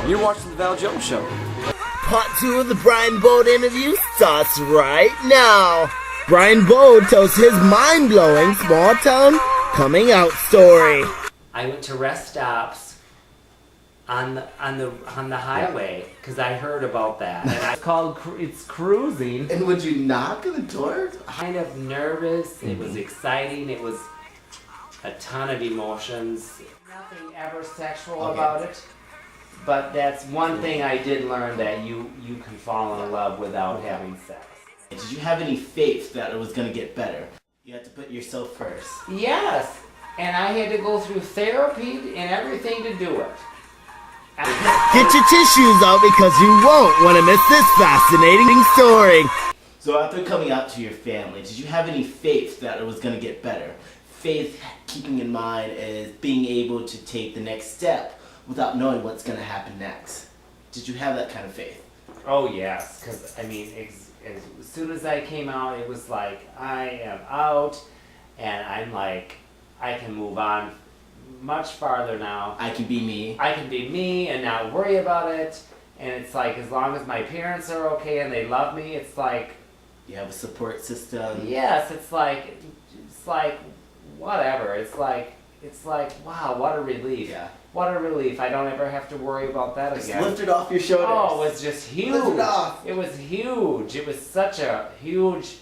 You're watching the Val Jones Show. Part 2 of the Brian Bode interview starts right now. Brian Bode tells his mind-blowing small-town coming out story. I went to rest stops on the highway because I heard about that. And it's cruising. And would you knock on the door? Kind of nervous. It was exciting. It was a ton of emotions. Nothing ever sexual about it. But that's one thing I did learn, that you can fall in love without having sex. Did you have any faith that it was going to get better? You had to put yourself first. Yes, and I had to go through therapy and everything to do it. Get your tissues out because you won't want to miss this fascinating story. So after coming out to your family, did you have any faith that it was going to get better? Faith, keeping in mind, is being able to take the next step without knowing what's going to happen next. Did you have that kind of faith? Oh yes, because I mean, as soon as I came out, it was like, I am out, and I'm like, I can move on much farther now. I can be me. I can be me and not worry about it. And it's like, as long as my parents are okay and they love me, it's like, you have a support system. Yes, it's like whatever. It's like, wow, what a relief. Yeah. What a relief. I don't ever have to worry about that Just again. lift it off your shoulders. Oh, it was just huge. Lift it off. It was huge. It was such a huge,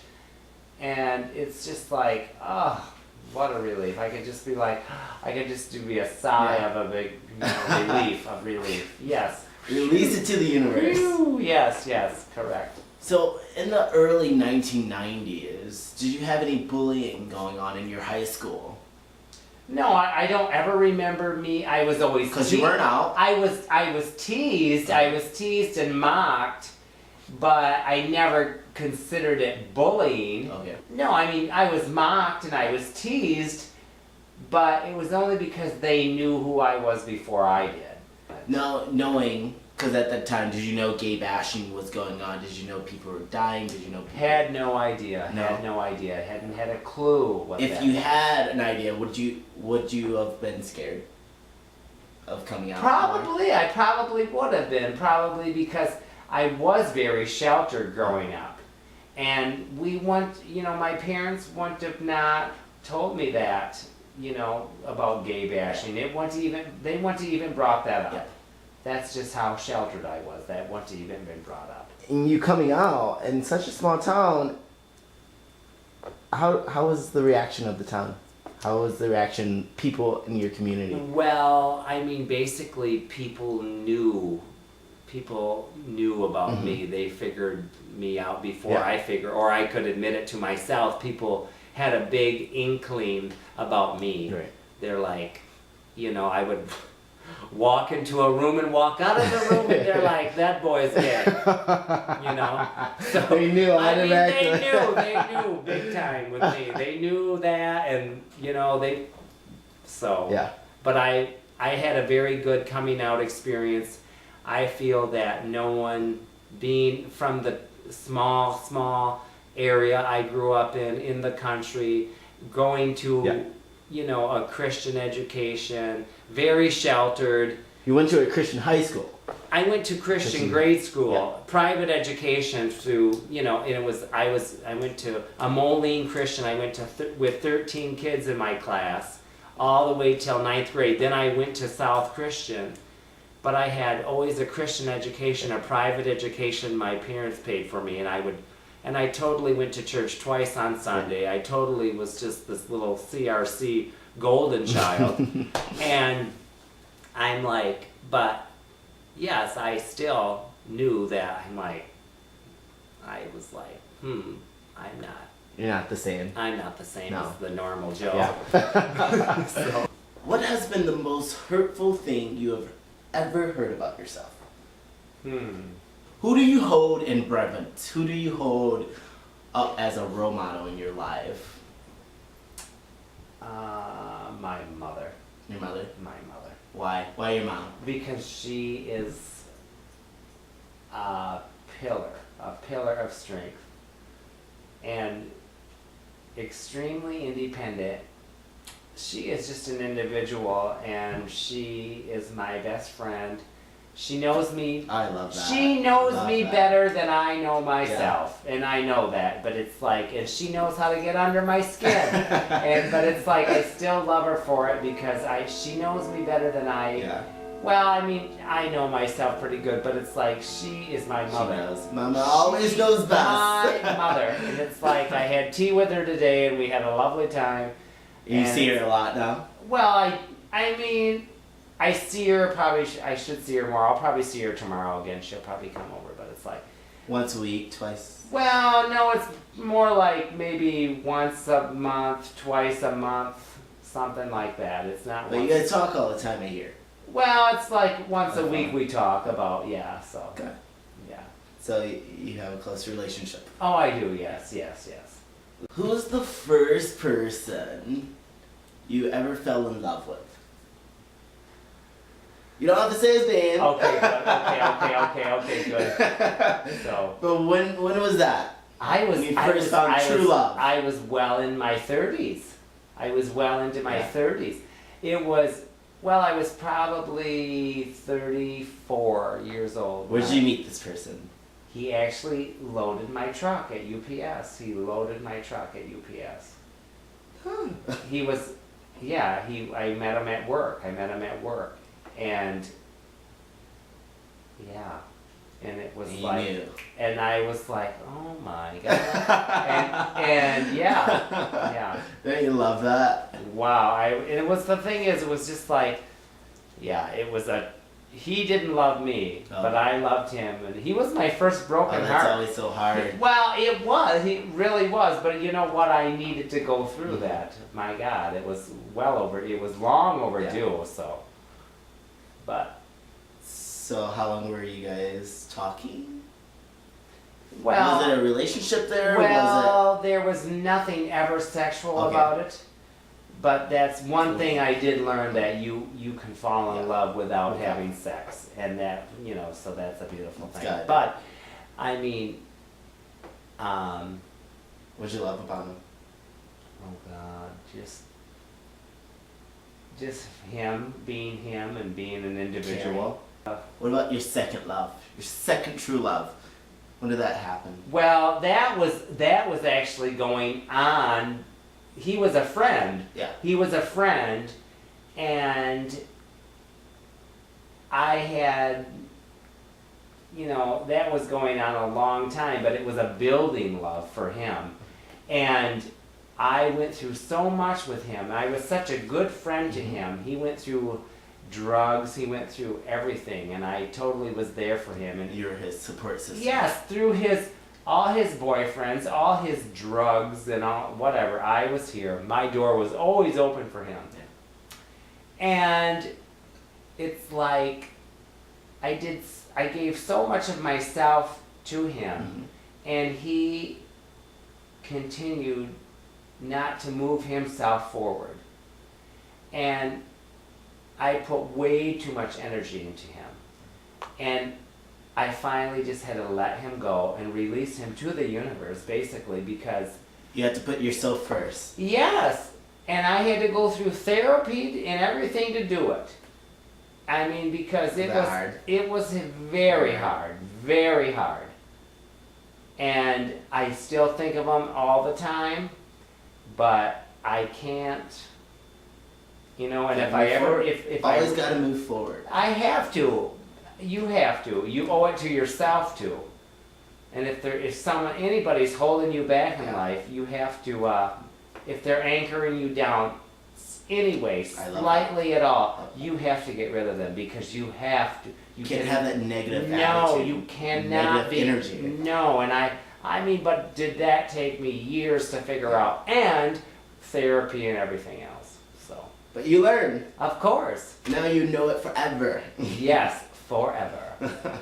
and it's just like, oh, what a relief. I could just be like, I could just be a sigh of a big relief, of relief. Yes. Release it to the universe. Whew, yes, correct. So, in the early 1990s, did you have any bullying going on in your high school? No, I don't ever remember me. I was always because you weren't out. I was teased. I was teased and mocked, but I never considered it bullying. Okay. No, I mean, I was mocked and I was teased, but it was only because they knew who I was before I did. No, knowing, because at that time, did you know gay bashing was going on? Did you know people were dying? Did you know people... Had no idea. No. Had no idea. Hadn't had a clue what if that you was. had an idea, would you have been scared of coming out? Probably. I probably would have been. Probably because I was very sheltered growing up. And my parents wouldn't have not told me that, about gay bashing. They wouldn't have even brought that up. Yeah. That's just how sheltered I was. That wouldn't have even been brought up. And you coming out in such a small town, how was the reaction of the town? How was the reaction, people in your community? Well, I mean, basically people knew about me. They figured me out before I figured, or I could admit it to myself. People had a big inkling about me. Right. They're like, I would walk into a room and walk out of the room, and they're like, that boy's gay. So they knew. They knew big time with me. They knew that, and But I had a very good coming out experience. I feel that no one, being from the small area I grew up in the country, going to a Christian education, very sheltered. You went to a Christian high school. I went to Christian grade school, private education through, I went to a Moline Christian. I went to with 13 kids in my class, all the way till 9th grade. Then I went to South Christian, but I had always a Christian education, a private education my parents paid for me, and I totally went to church twice on Sunday. I totally was just this little CRC golden child. And I'm like, but yes, I still knew that. I was like, I'm not. You're not the same. I'm not the same No. as the normal Joe. Yeah. So, what has been the most hurtful thing you have ever heard about yourself? Who do you hold in reverence? Who do you hold up as a role model in your life? my mother. Your mother? My mother. Why? Why your mom? Because she is a pillar of strength, and extremely independent. She is just an individual, and she is my best friend, She knows me. I love that. She knows Love me that. better than I know myself, and I know that. But it's like, and she knows how to get under my skin, but it's like I still love her for it because she knows me better than I. Yeah. Well, I mean, I know myself pretty good, but it's like she is my mother. She knows. Mama always knows best. My mother, and it's like I had tea with her today, and we had a lovely time. You see her a lot now. Well, I mean, I see her probably. I should see her more. I'll probably see her tomorrow again. She'll probably come over, but it's like Once a week, twice. well, no, it's more like maybe once a month, twice a month, something like that. It's not. But you guys talk all the time, I hear. Well, it's like once a Okay. week we talk about so Okay. yeah. So you have a close relationship. Oh, I do. Yes. Who's the first person you ever fell in love with? You don't have to say his name. Okay, good. Okay, good. So But when was that? When you first found true love. I was well in my 30s. I was well into my 30s. I was probably 34 years old. Where did you meet this person? He actually loaded my truck at UPS. He loaded my truck at UPS. He was, I met him at work. And, and it was like, knew. and I was like, oh my God. and yeah. Don't you love that? Wow. And it was, the thing is, it was just like, he didn't love me, but I loved him. And he was my first broken That's heart. always so hard. Well, it was. He really was. But you know what? I needed to go through that. My God, it was it was long overdue. So, but. So how long were you guys talking? Well, was it a relationship there? Well, there was nothing ever sexual about it. But that's one thing I did learn, that you can fall in love without having sex, and that so that's a beautiful thing. But I mean, what'd you love about him? Oh God, just him being him and being an individual. What about your second love? Your second true love? When did that happen? Well, that was actually going on. He was a friend. Yeah. He was a friend, and I had, that was going on a long time, but it was a building love for him. And I went through so much with him. I was such a good friend to him. He went through drugs, he went through everything, and I totally was there for him. And you were his support system. yes, through all his boyfriends, all his drugs and all whatever, I was here. My door was always open for him. And it's like I gave so much of myself to him, and he continued not to move himself forward. And I put way too much energy into him. And I finally just had to let him go and release him to the universe, basically, because you had to put yourself first. Yes, and I had to go through therapy and everything to do it. I mean, because it was very hard, very hard. And I still think of him all the time, but I can't. And if always got to move forward. I have to. You have to. You owe it to yourself to. And if anybody's holding you back in life, you have to. If they're anchoring you down, anyway, slightly at all, you have to get rid of them, because you have to. You can't have that negative attitude. No, you cannot be. Energy. No, and I mean, but did that take me years to figure out, and therapy and everything else. So. But you learn. Of course. Now you know it forever. Yes, forever.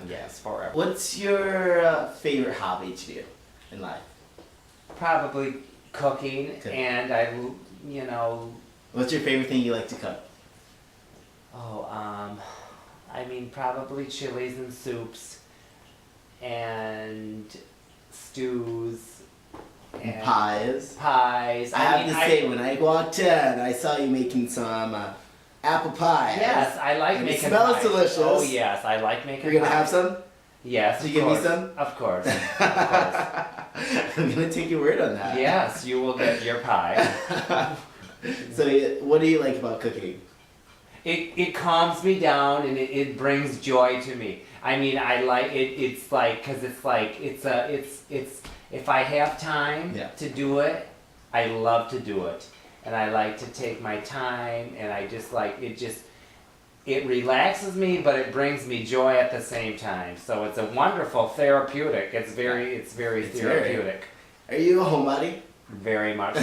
Yes, forever. What's your favorite hobby to do in life? Probably cooking, and What's your favorite thing you like to cook? Oh, I mean, probably chilies and soups, and stews, and pies. Pies. I have to say, when I walked in, I saw you making some apple pie. Yes, I like And making it smells pies. delicious. Oh yes, I like making You're gonna pies. have some? Yes. Can you give me some? Of course. Of course. I'm gonna take your word on that. Yes, you will get your pie. So, what do you like about cooking? It calms me down and it brings joy to me. I mean, I like it. It's like, cause it's like it's if I have time to do it, I love to do it, and I like to take my time, and I just like it. It relaxes me, but it brings me joy at the same time. So it's a wonderful therapeutic. It's very therapeutic. Are you a homebody? Very much so.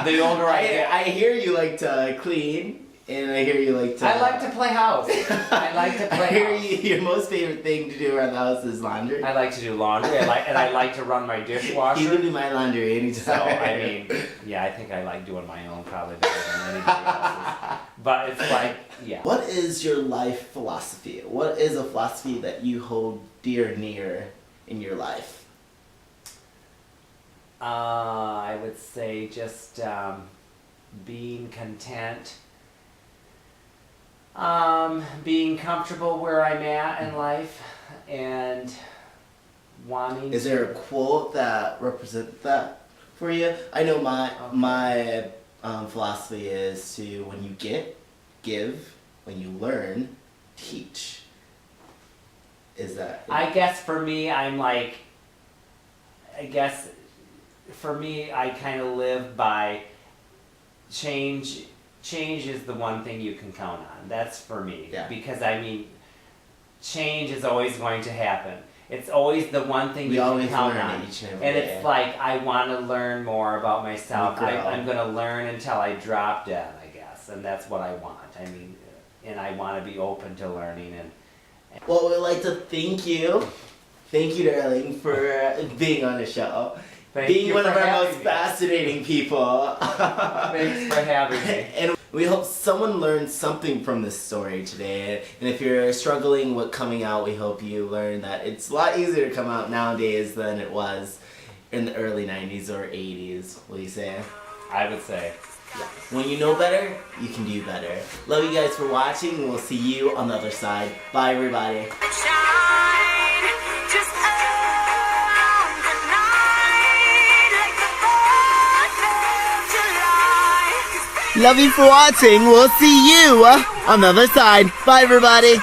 The older I get, I hear you like to clean, and I hear you like to. I like to play house. I like to play I hear house. your most favorite thing to do around the house is laundry. I like to do laundry. I like to run my You can dishwasher. do my laundry anytime. So I mean, yeah, I think I like doing my own probably better than anybody else's. But it's like, yeah. What is your life philosophy? What is a philosophy that you hold dear and near in your life? I would say just being content, being comfortable where I'm at in life, and wanting. Is there a quote that represents that for you? I know my philosophy is to when you give, when you learn, teach. Is that? I guess for me, I'm like, for me, I kind of live by change. Change is the one thing you can count on. That's for me. Yeah. Because I mean, change is always going to happen. It's always the one thing you can count on. Each and every And day. it's like, I want to learn more about myself. I'm going to learn until I drop dead, I guess. And that's what I want. I mean, and I want to be open to learning. Well, we'd like to thank you. Thank you, darling, for being on the show. Being one of our most fascinating people. Thanks for having me. And we hope someone learned something from this story today. And if you're struggling with coming out, we hope you learn that it's a lot easier to come out nowadays than it was in the early 90s or 80s. What do you say? I would say. When you know better, you can do better. Love you guys for watching. We'll see you on the other side. Bye, everybody. Love you for watching. We'll see you on the other side. Bye, everybody.